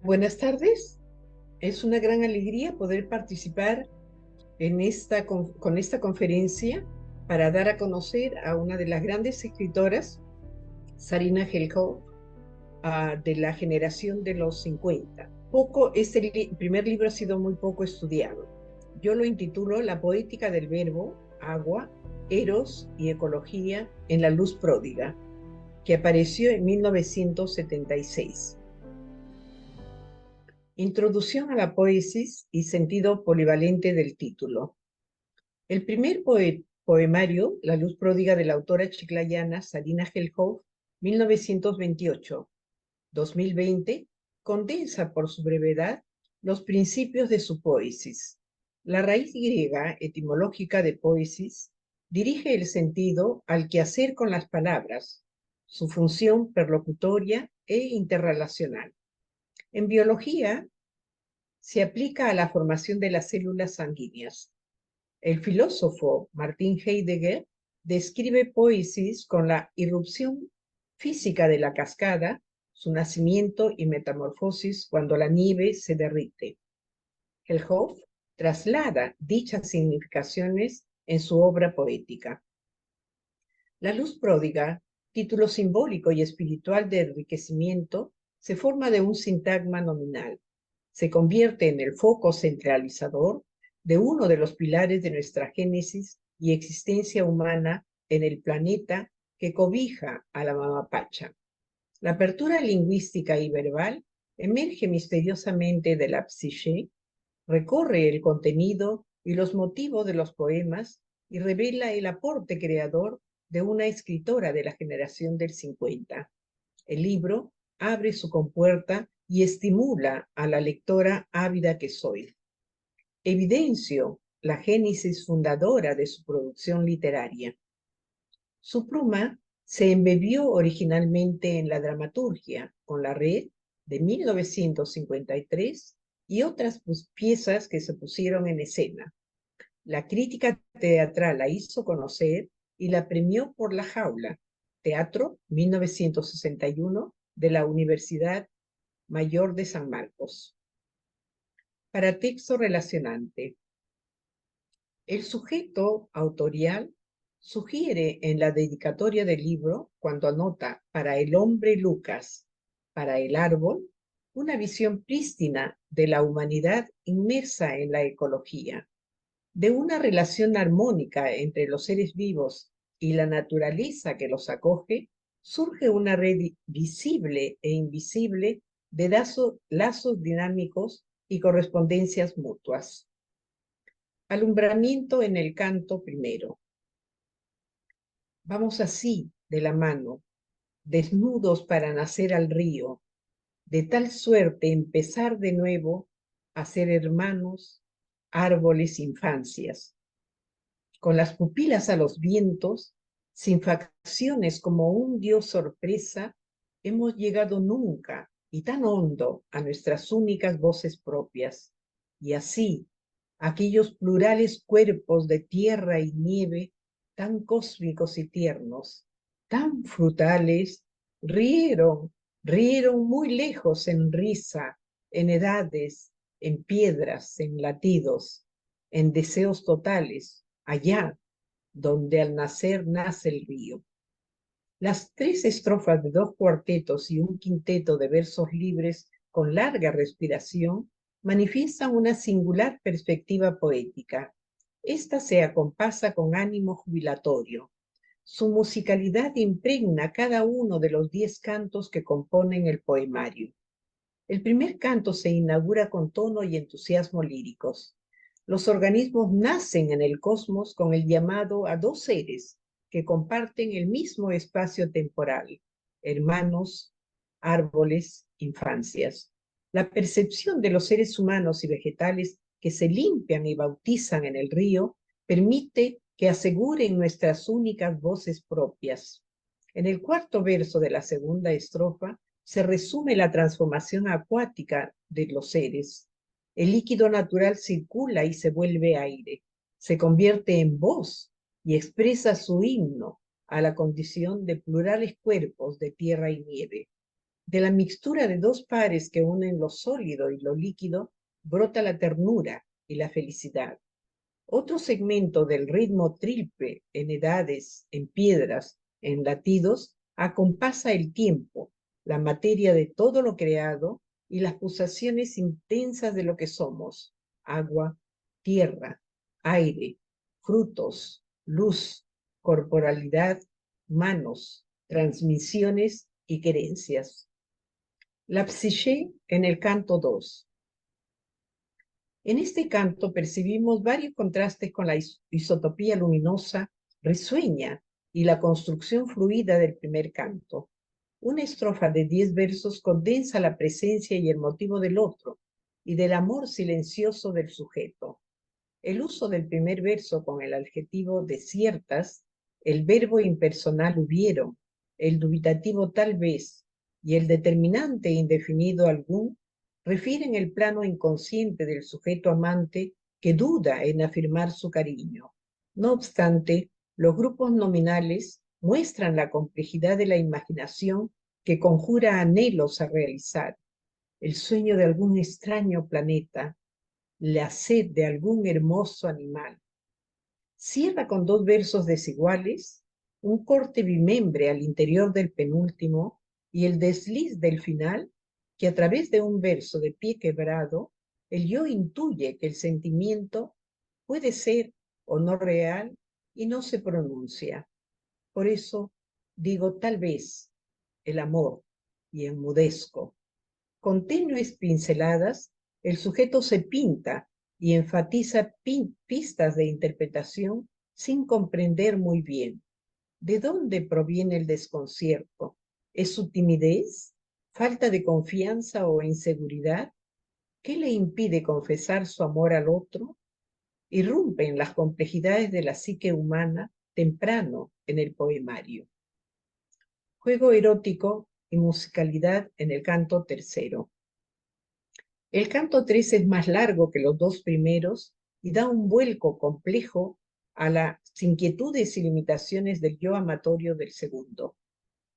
Buenas tardes. Es una gran alegría poder participar con esta conferencia para dar a conocer a una de las grandes escritoras, Sarina Helkov, de la generación de los 50. Primer libro ha sido muy poco estudiado. Yo lo intitulo La poética del verbo, agua, eros y ecología en la luz pródiga, que apareció en 1976. Introducción a la poesis y sentido polivalente del título. El primer poemario, La luz pródiga de la autora chiclayana Sarina Helkov, 1928-2020, condensa por su brevedad los principios de su poesis. La raíz griega etimológica de poesis dirige el sentido al quehacer con las palabras, su función perlocutoria e interrelacional. En biología, se aplica a la formación de las células sanguíneas. El filósofo Martin Heidegger describe poesis con la irrupción física de la cascada, su nacimiento y metamorfosis cuando la nieve se derrite. Helkov traslada dichas significaciones en su obra poética. La luz pródiga, título simbólico y espiritual de enriquecimiento, se forma de un sintagma nominal. Se convierte en el foco centralizador de uno de los pilares de nuestra génesis y existencia humana en el planeta que cobija a la mamapacha. La apertura lingüística y verbal emerge misteriosamente de la psique, recorre el contenido y los motivos de los poemas y revela el aporte creador de una escritora de la generación del 50. El libro abre su compuerta y estimula a la lectora ávida que soy. Evidencio la génesis fundadora de su producción literaria. Su pluma se embebió originalmente en la dramaturgia, con La Red, de 1953, y otras piezas que se pusieron en escena. La crítica teatral la hizo conocer y la premió por La Jaula, Teatro 1961 de la Universidad Mayor de San Marcos. Para texto relacionante, el sujeto autorial sugiere en la dedicatoria del libro, cuando anota para el hombre Lucas, para el árbol, una visión prístina de la humanidad inmersa en la ecología, de una relación armónica entre los seres vivos y la naturaleza que los acoge, surge una red visible e invisible de lazos dinámicos y correspondencias mutuas. Alumbramiento en el canto primero. Vamos así, de la mano, desnudos para nacer al río, de tal suerte empezar de nuevo a ser hermanos, árboles, infancias. Con las pupilas a los vientos, sin facciones como un dios sorpresa, hemos llegado nunca y tan hondo a nuestras únicas voces propias. Y así, aquellos plurales cuerpos de tierra y nieve, tan cósmicos y tiernos, tan frutales, rieron muy lejos en risa, en edades, en piedras, en latidos, en deseos totales, allá donde al nacer nace el río. Las tres estrofas de dos cuartetos y un quinteto de versos libres con larga respiración manifiestan una singular perspectiva poética. Esta se acompasa con ánimo jubilatorio. Su musicalidad impregna cada uno de los 10 cantos que componen el poemario. El primer canto se inaugura con tono y entusiasmo líricos. Los organismos nacen en el cosmos con el llamado a dos seres que comparten el mismo espacio temporal, hermanos, árboles, infancias. La percepción de los seres humanos y vegetales que se limpian y bautizan en el río permite que aseguren nuestras únicas voces propias. En el cuarto verso de la segunda estrofa, se resume la transformación acuática de los seres. El líquido natural circula y se vuelve aire, se convierte en voz y expresa su himno a la condición de plurales cuerpos de tierra y nieve. De la mixtura de dos pares que unen lo sólido y lo líquido, brota la ternura y la felicidad. Otro segmento del ritmo triple en edades, en piedras, en latidos, acompasa el tiempo, la materia de todo lo creado y las pulsaciones intensas de lo que somos: agua, tierra, aire, frutos, luz, corporalidad, manos, transmisiones y querencias. La psiché en el canto 2. En este canto percibimos varios contrastes con la isotopía luminosa, risueña y la construcción fluida del primer canto. Una estrofa de 10 versos condensa la presencia y el motivo del otro y del amor silencioso del sujeto. El uso del primer verso con el adjetivo de ciertas, el verbo impersonal hubieron, el dubitativo tal vez y el determinante indefinido algún refieren el plano inconsciente del sujeto amante que duda en afirmar su cariño. No obstante, los grupos nominales muestran la complejidad de la imaginación que conjura anhelos a realizar, el sueño de algún extraño planeta, la sed de algún hermoso animal. Cierra con dos versos desiguales, un corte bimembre al interior del penúltimo y el desliz del final, que a través de un verso de pie quebrado, el yo intuye que el sentimiento puede ser o no real y no se pronuncia. Por eso digo tal vez el amor y enmudezco. Con tenues pinceladas, el sujeto se pinta y enfatiza pistas de interpretación sin comprender muy bien. ¿De dónde proviene el desconcierto? ¿Es su timidez? ¿Falta de confianza o inseguridad? ¿Qué le impide confesar su amor al otro? Irrumpen las complejidades de la psique humana temprano en el poemario. Juego erótico y musicalidad en el canto tercero. El canto 3 es más largo que los dos primeros y da un vuelco complejo a las inquietudes y limitaciones del yo amatorio del segundo.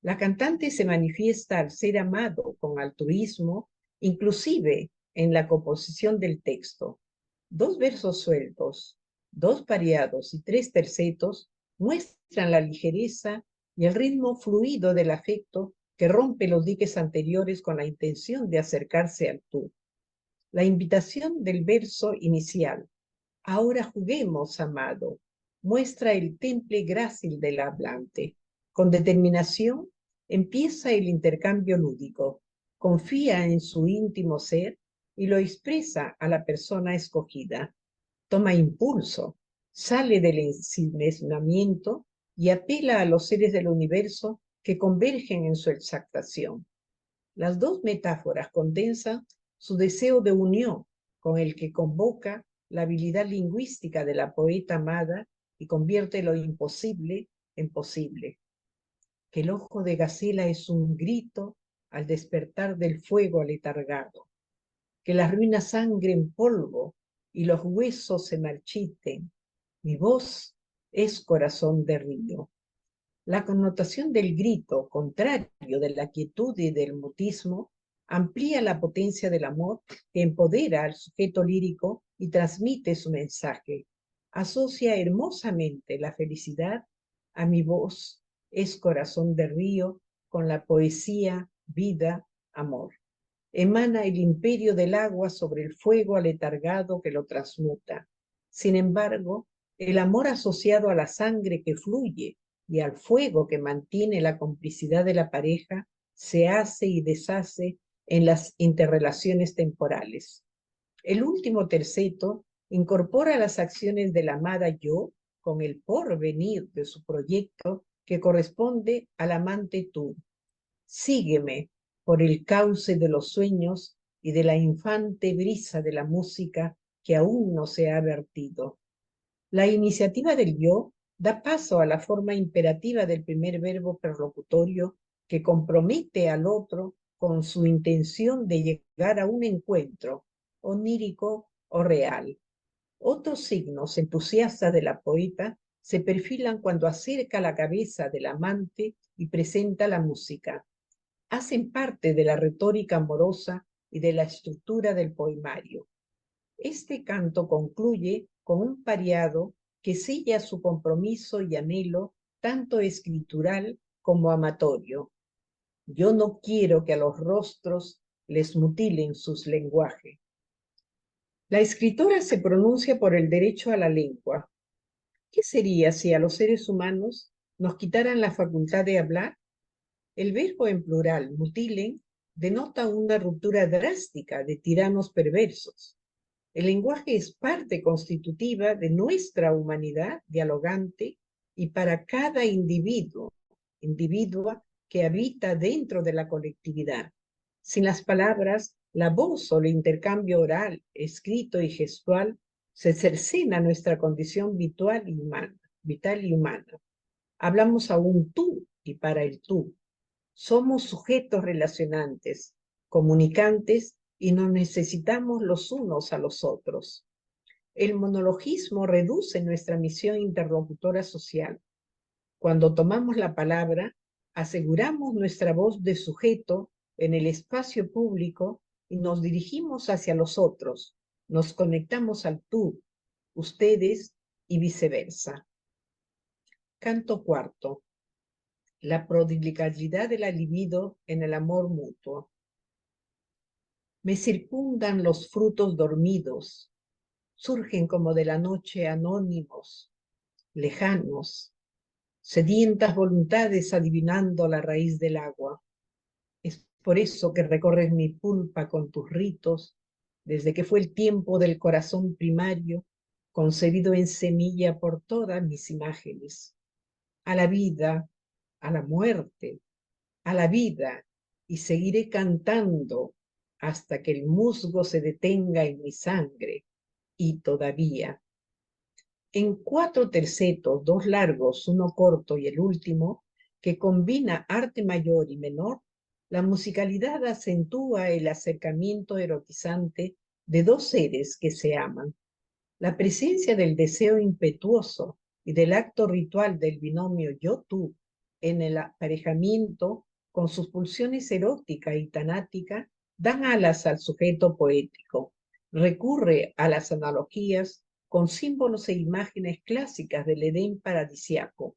La cantante se manifiesta al ser amado con altruismo, inclusive en la composición del texto. Dos versos sueltos, dos pareados y tres tercetos muestran la ligereza y el ritmo fluido del afecto que rompe los diques anteriores con la intención de acercarse al tú. La invitación del verso inicial, ahora juguemos, amado, muestra el temple grácil del hablante. Con determinación empieza el intercambio lúdico, confía en su íntimo ser y lo expresa a la persona escogida. Toma impulso, sale del ensimismamiento y apela a los seres del universo que convergen en su exaltación. Las dos metáforas condensan su deseo de unión con el que convoca la habilidad lingüística de la poeta amada y convierte lo imposible en posible. Que el ojo de Gacela es un grito al despertar del fuego aletargado. Que las ruinas sangren polvo y los huesos se marchiten. Mi voz es corazón de río. La connotación del grito, contrario de la quietud y del mutismo, amplía la potencia del amor que empodera al sujeto lírico y transmite su mensaje. Asocia hermosamente la felicidad a mi voz, es corazón de río, con la poesía, vida, amor. Emana el imperio del agua sobre el fuego aletargado que lo transmuta. Sin embargo, el amor asociado a la sangre que fluye y al fuego que mantiene la complicidad de la pareja se hace y deshace en las interrelaciones temporales. El último terceto incorpora las acciones de la amada yo con el porvenir de su proyecto que corresponde al amante tú. Sígueme por el cauce de los sueños y de la infante brisa de la música que aún no se ha vertido. La iniciativa del yo da paso a la forma imperativa del primer verbo perlocutorio que compromete al otro con su intención de llegar a un encuentro, onírico o real. Otros signos entusiastas de la poeta se perfilan cuando acerca la cabeza del amante y presenta la música. hacen parte de la retórica amorosa y de la estructura del poemario. Este canto concluye con un pareado que sella su compromiso y anhelo tanto escritural como amatorio. Yo no quiero que a los rostros les mutilen sus lenguajes. La escritora se pronuncia por el derecho a la lengua. ¿Qué sería si a los seres humanos nos quitaran la facultad de hablar? El verbo en plural, mutilen, denota una ruptura drástica de tiranos perversos. El lenguaje es parte constitutiva de nuestra humanidad dialogante y para cada individua que habita dentro de la colectividad. Sin las palabras, la voz o el intercambio oral, escrito y gestual se cercena nuestra condición vital y humana. Hablamos a un tú y para el tú. Somos sujetos relacionantes, comunicantes y nos necesitamos los unos a los otros. El monologismo reduce nuestra misión interlocutora social. Cuando tomamos la palabra, aseguramos nuestra voz de sujeto en el espacio público y nos dirigimos hacia los otros. Nos conectamos al tú, ustedes y viceversa. Canto cuarto. La prodigalidad de la libido en el amor mutuo. Me circundan los frutos dormidos, surgen como de la noche anónimos, lejanos, sedientas voluntades adivinando la raíz del agua. Es por eso que recorres mi pulpa con tus ritos, desde que fue el tiempo del corazón primario, concebido en semilla por todas mis imágenes. A la vida, a la muerte, a la vida, y seguiré cantando hasta que el musgo se detenga en mi sangre, y todavía. En 4 tercetos, 2 largos, 1 corto y el último, que combina arte mayor y menor, la musicalidad acentúa el acercamiento erotizante de 2 seres que se aman. La presencia del deseo impetuoso y del acto ritual del binomio yo-tú en el aparejamiento con sus pulsiones erótica y tanática dan alas al sujeto poético. Recurre a las analogías con símbolos e imágenes clásicas del Edén paradisiaco.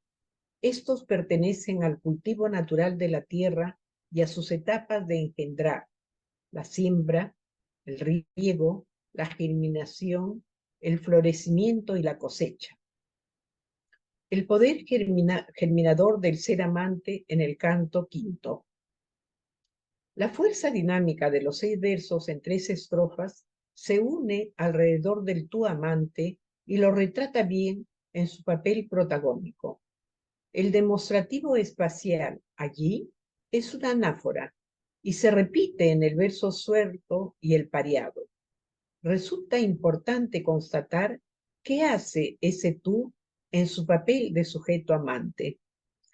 Estos pertenecen al cultivo natural de la tierra y a sus etapas de engendrar, la siembra, el riego, la germinación, el florecimiento y la cosecha. El poder germinador del ser amante en el canto quinto. La fuerza dinámica de los 6 versos en 3 estrofas se une alrededor del tú amante y lo retrata bien en su papel protagónico. El demostrativo espacial allí es una anáfora y se repite en el verso suelto y el pareado. Resulta importante constatar qué hace ese tú en su papel de sujeto amante.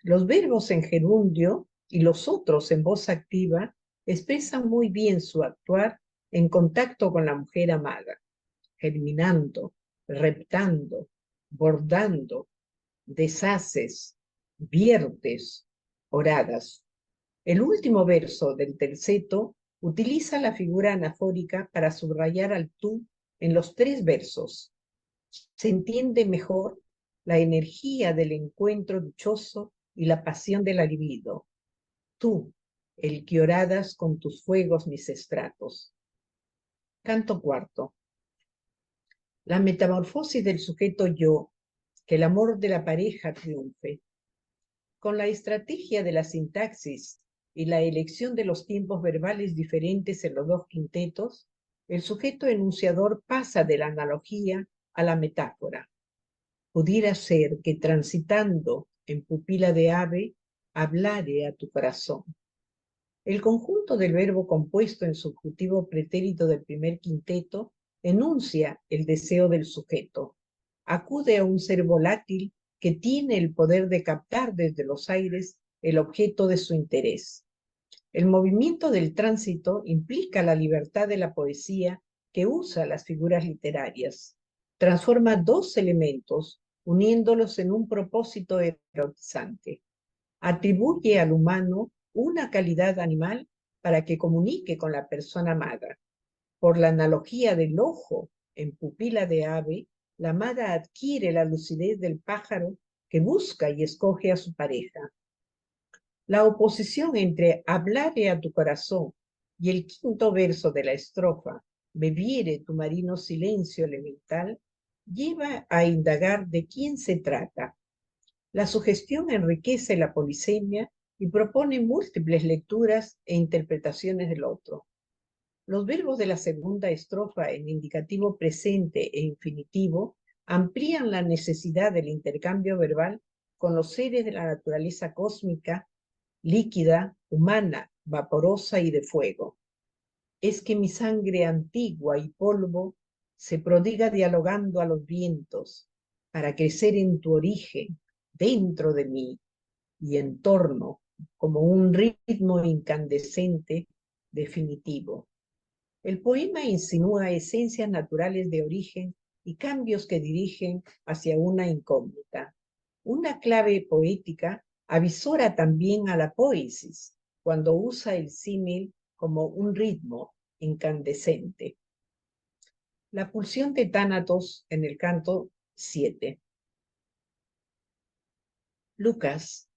Los verbos en gerundio y los otros en voz activa expresan muy bien su actuar en contacto con la mujer amada, germinando, reptando, bordando, deshaces, viertes, oradas. El último verso del terceto utiliza la figura anafórica para subrayar al tú en los 3 versos. Se entiende mejor la energía del encuentro dichoso y la pasión de la libido. Tú, el que oradas con tus fuegos mis estratos. Canto cuarto. La metamorfosis del sujeto yo, que el amor de la pareja triunfe. Con la estrategia de la sintaxis y la elección de los tiempos verbales diferentes en los 2 quintetos, el sujeto enunciador pasa de la analogía a la metáfora. Pudiera ser que transitando en pupila de ave, hablare a tu corazón. El conjunto del verbo compuesto en subjuntivo pretérito del primer quinteto enuncia el deseo del sujeto. Acude a un ser volátil que tiene el poder de captar desde los aires el objeto de su interés. El movimiento del tránsito implica la libertad de la poesía que usa las figuras literarias. Transforma 2 elementos, uniéndolos en un propósito erotizante. Atribuye al humano una calidad animal para que comunique con la persona amada. Por la analogía del ojo en pupila de ave, la amada adquiere la lucidez del pájaro que busca y escoge a su pareja. La oposición entre hablare a tu corazón y el quinto verso de la estrofa, bebiere tu marino silencio elemental, lleva a indagar de quién se trata. La sugestión enriquece la polisemia y propone múltiples lecturas e interpretaciones del otro. Los verbos de la segunda estrofa en indicativo presente e infinitivo amplían la necesidad del intercambio verbal con los seres de la naturaleza cósmica, líquida, humana, vaporosa y de fuego. Es que mi sangre antigua y polvo se prodiga dialogando a los vientos para crecer en tu origen, dentro de mí y en torno, como un ritmo incandescente definitivo. El poema insinúa esencias naturales de origen y cambios que dirigen hacia una incógnita. Una clave poética avisora también a la poesis, cuando usa el símil como un ritmo incandescente. La pulsión de Tánatos en el canto 7. Lucas,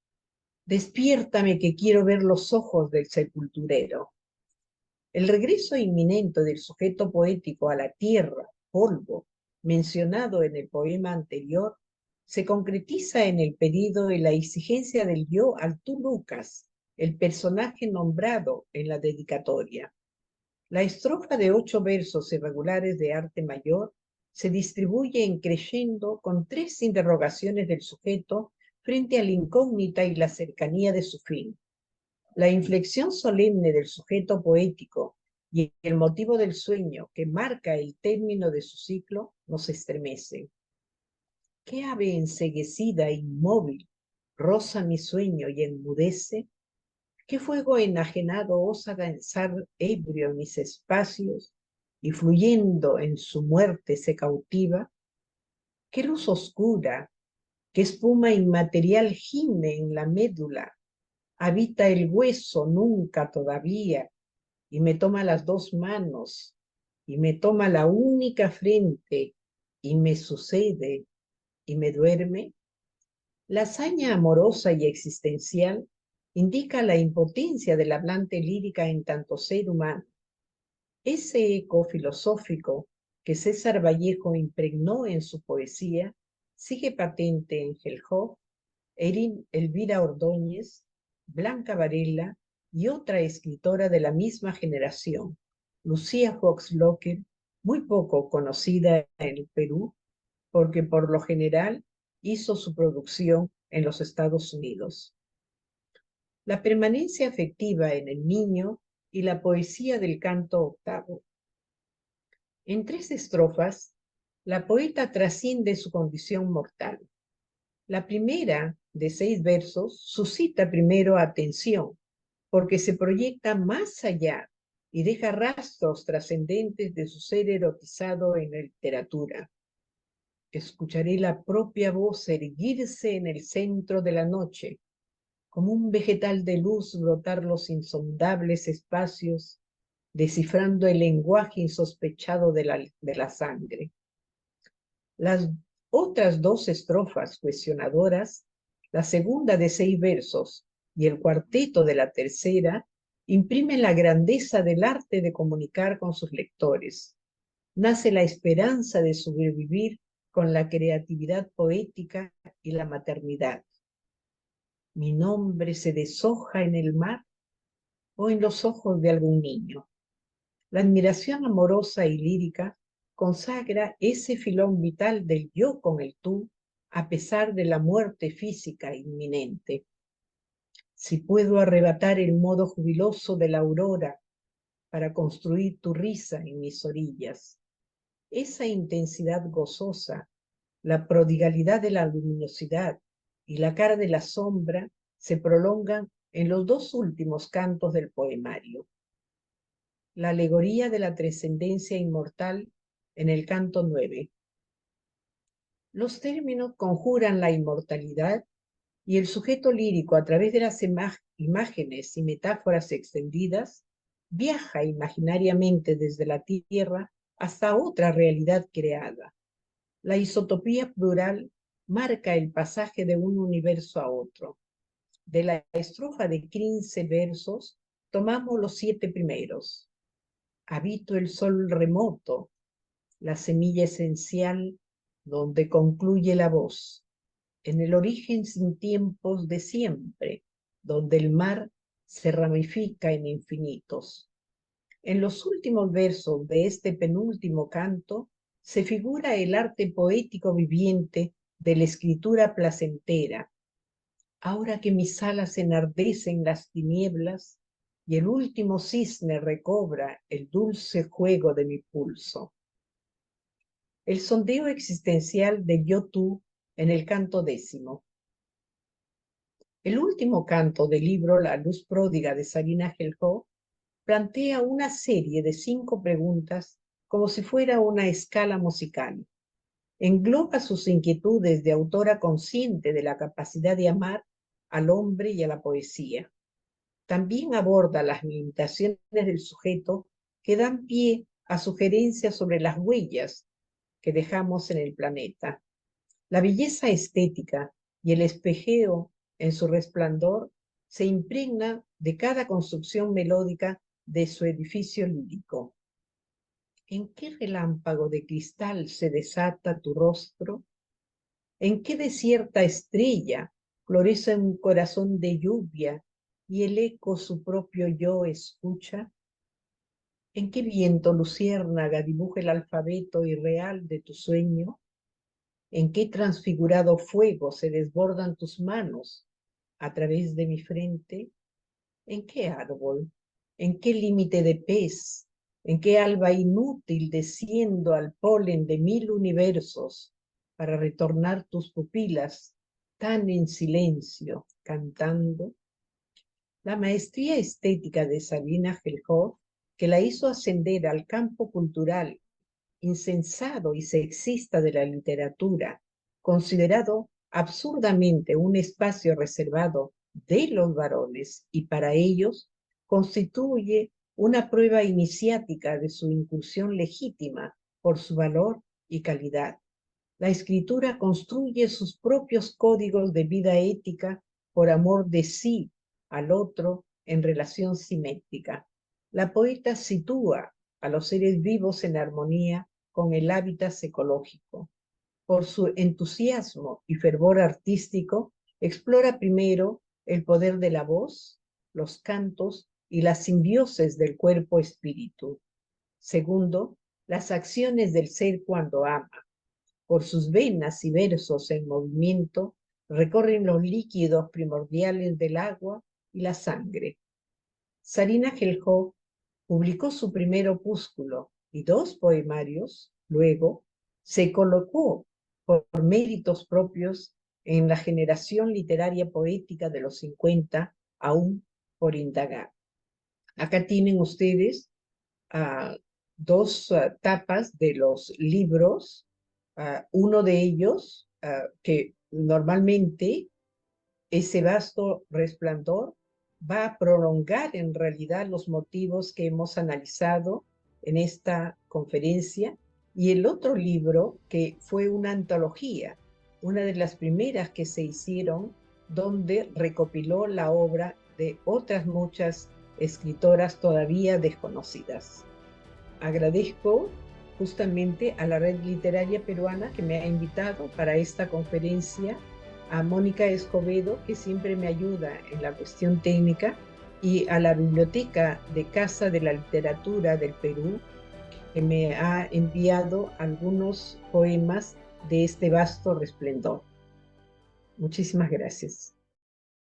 despiértame que quiero ver los ojos del sepulturero. El regreso inminente del sujeto poético a la tierra, polvo, mencionado en el poema anterior, se concretiza en el pedido y la exigencia del yo al tú Lucas, el personaje nombrado en la dedicatoria. La estrofa de 8 versos irregulares de arte mayor se distribuye en creyendo con 3 interrogaciones del sujeto frente a la incógnita y la cercanía de su fin. La inflexión solemne del sujeto poético y el motivo del sueño que marca el término de su ciclo nos estremece. ¿Qué ave enceguecida, inmóvil, roza mi sueño y enmudece? ¿Qué fuego enajenado osa danzar ebrio en mis espacios y fluyendo en su muerte se cautiva? ¿Qué luz oscura, qué espuma inmaterial gime en la médula? Habita el hueso nunca todavía y me toma las 2 manos y me toma la única frente y me sucede y me duerme. La hazaña amorosa y existencial indica la impotencia de la hablante lírica en tanto ser humano. Ese eco filosófico que César Vallejo impregnó en su poesía sigue patente en Gelhoff, Elvira Ordóñez, Blanca Varela y otra escritora de la misma generación, Lucía Fox Locker, muy poco conocida en el Perú, porque por lo general hizo su producción en los Estados Unidos. La permanencia afectiva en el niño y la poesía del canto octavo. En 3 estrofas, la poeta trasciende su condición mortal. La primera, de 6 versos, suscita primero atención, porque se proyecta más allá y deja rastros trascendentes de su ser erotizado en la literatura. Escucharé la propia voz erguirse en el centro de la noche, como un vegetal de luz brotar los insondables espacios, descifrando el lenguaje insospechado de la sangre. Las otras 2 estrofas cuestionadoras, la segunda de 6 versos y el cuarteto de la tercera, imprimen la grandeza del arte de comunicar con sus lectores. Nace la esperanza de sobrevivir con la creatividad poética y la maternidad. Mi nombre se deshoja en el mar o en los ojos de algún niño. La admiración amorosa y lírica consagra ese filón vital del yo con el tú, a pesar de la muerte física inminente. Si puedo arrebatar el modo jubiloso de la aurora para construir tu risa en mis orillas, esa intensidad gozosa, la prodigalidad de la luminosidad y la cara de la sombra se prolongan en los 2 últimos cantos del poemario. La alegoría de la trascendencia inmortal en el canto 9. Los términos conjuran la inmortalidad y el sujeto lírico, a través de las imágenes y metáforas extendidas, viaja imaginariamente desde la Tierra hasta otra realidad creada. La isotopía plural marca el pasaje de un universo a otro. De la estrofa de 15 versos, tomamos los 7 primeros. Habito el sol remoto, la semilla esencial donde concluye la voz, en el origen sin tiempos de siempre, donde el mar se ramifica en infinitos. En los últimos versos de este penúltimo canto se figura el arte poético viviente de la escritura placentera. Ahora que mis alas enardecen las tinieblas y el último cisne recobra el dulce juego de mi pulso. El sondeo existencial de yo-tú en el canto 10. El último canto del libro La luz pródiga de Sabina Gelhó plantea una serie de 5 preguntas como si fuera una escala musical. Engloba sus inquietudes de autora consciente de la capacidad de amar al hombre y a la poesía. También aborda las limitaciones del sujeto que dan pie a sugerencias sobre las huellas que dejamos en el planeta. La belleza estética y el espejeo en su resplandor se impregna de cada construcción melódica de su edificio lírico. ¿En qué relámpago de cristal se desata tu rostro? ¿En qué desierta estrella florece un corazón de lluvia y el eco su propio yo escucha? ¿En qué viento luciérnaga dibuja el alfabeto irreal de tu sueño? ¿En qué transfigurado fuego se desbordan tus manos a través de mi frente? ¿En qué árbol? ¿En qué límite de pez? ¿En qué alba inútil desciendo al polen de 1000 universos para retornar tus pupilas tan en silencio, cantando? La maestría estética de Sabina Gelhó, que la hizo ascender al campo cultural, insensado y sexista de la literatura, considerado absurdamente un espacio reservado de los varones y para ellos, constituye una prueba iniciática de su incursión legítima por su valor y calidad. La escritura construye sus propios códigos de vida ética por amor de sí al otro en relación simétrica. La poeta sitúa a los seres vivos en armonía con el hábitat ecológico. Por su entusiasmo y fervor artístico, explora primero el poder de la voz, los cantos y las simbiosis del cuerpo-espíritu. Segundo, las acciones del ser cuando ama. Por sus venas y versos en movimiento, recorren los líquidos primordiales del agua y la sangre. Sabina Gelhó publicó su primer opúsculo y 2 poemarios, luego se colocó por méritos propios en la generación literaria poética de los 50, aún por indagar. Acá tienen ustedes 2 tapas de los libros, uno de ellos, que normalmente ese vasto resplandor va a prolongar en realidad los motivos que hemos analizado en esta conferencia, y el otro libro que fue una antología, una de las primeras que se hicieron, donde recopiló la obra de otras muchas escritoras todavía desconocidas. Agradezco justamente a la Red Literaria Peruana que me ha invitado para esta conferencia, a Mónica Escobedo, que siempre me ayuda en la cuestión técnica, y a la Biblioteca de Casa de la Literatura del Perú, que me ha enviado algunos poemas de este vasto resplendor. Muchísimas gracias.